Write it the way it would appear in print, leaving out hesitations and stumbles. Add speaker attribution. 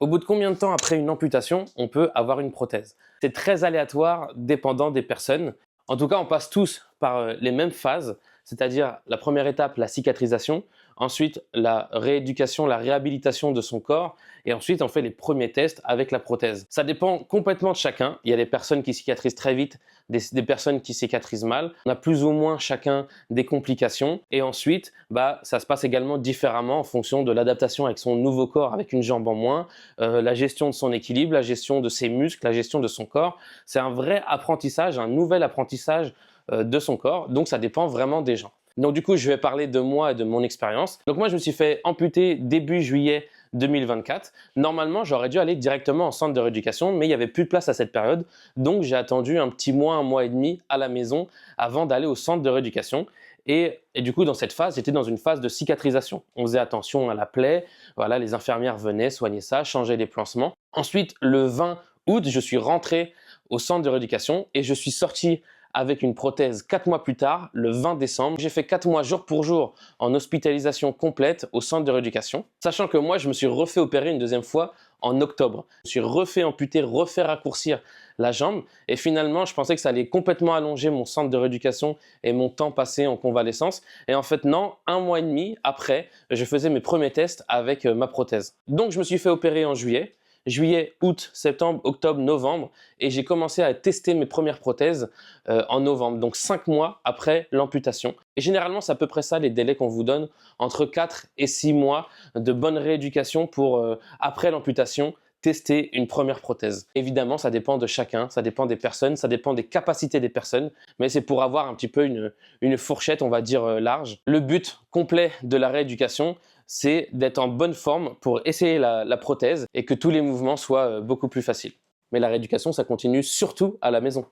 Speaker 1: Au bout de combien de temps après une amputation, on peut avoir une prothèse? C'est très aléatoire, dépendant des personnes. En tout cas, on passe tous par les mêmes phases, c'est-à-dire la première étape, la cicatrisation, ensuite la rééducation, la réhabilitation de son corps, et ensuite on fait les premiers tests avec la prothèse. Ça dépend complètement de chacun. Il y a des personnes qui cicatrisent très vite, des personnes qui cicatrisent mal. On a plus ou moins chacun des complications, et ensuite ça se passe également différemment en fonction de l'adaptation avec son nouveau corps, avec une jambe en moins, la gestion de son équilibre, la gestion de ses muscles, la gestion de son corps. C'est un vrai apprentissage, un nouvel apprentissage de son corps, donc ça dépend vraiment des gens. Donc du coup, je vais parler de moi et de mon expérience. Donc moi, je me suis fait amputer début juillet 2024. Normalement, j'aurais dû aller directement en centre de rééducation, mais il n'y avait plus de place à cette période. Donc j'ai attendu un petit mois, un mois et demi à la maison avant d'aller au centre de rééducation. Et du coup, dans cette phase, j'étais dans une phase de cicatrisation. On faisait attention à la plaie. Voilà, les infirmières venaient soigner ça, changer les pansements. Ensuite, le 20 août, je suis rentré au centre de rééducation et je suis sorti avec une prothèse 4 mois plus tard, le 20 décembre. J'ai fait 4 mois jour pour jour en hospitalisation complète au centre de rééducation. Sachant que moi, je me suis refait opérer une deuxième fois en octobre. Je me suis refait amputer, refait raccourcir la jambe. Et finalement, je pensais que ça allait complètement allonger mon centre de rééducation et mon temps passé en convalescence. Et en fait, non, un mois et demi après, je faisais mes premiers tests avec ma prothèse. Donc, je me suis fait opérer en juillet. Juillet, août, septembre, octobre, novembre, et j'ai commencé à tester mes premières prothèses en novembre, donc 5 mois après l'amputation. Et généralement, c'est à peu près ça les délais qu'on vous donne, entre 4 et 6 mois de bonne rééducation pour, après l'amputation, tester une première prothèse. Évidemment, ça dépend de chacun, ça dépend des personnes, ça dépend des capacités des personnes, mais c'est pour avoir un petit peu une fourchette, on va dire, large. Le but complet de la rééducation, c'est d'être en bonne forme pour essayer la prothèse et que tous les mouvements soient beaucoup plus faciles. Mais la rééducation, ça continue surtout à la maison.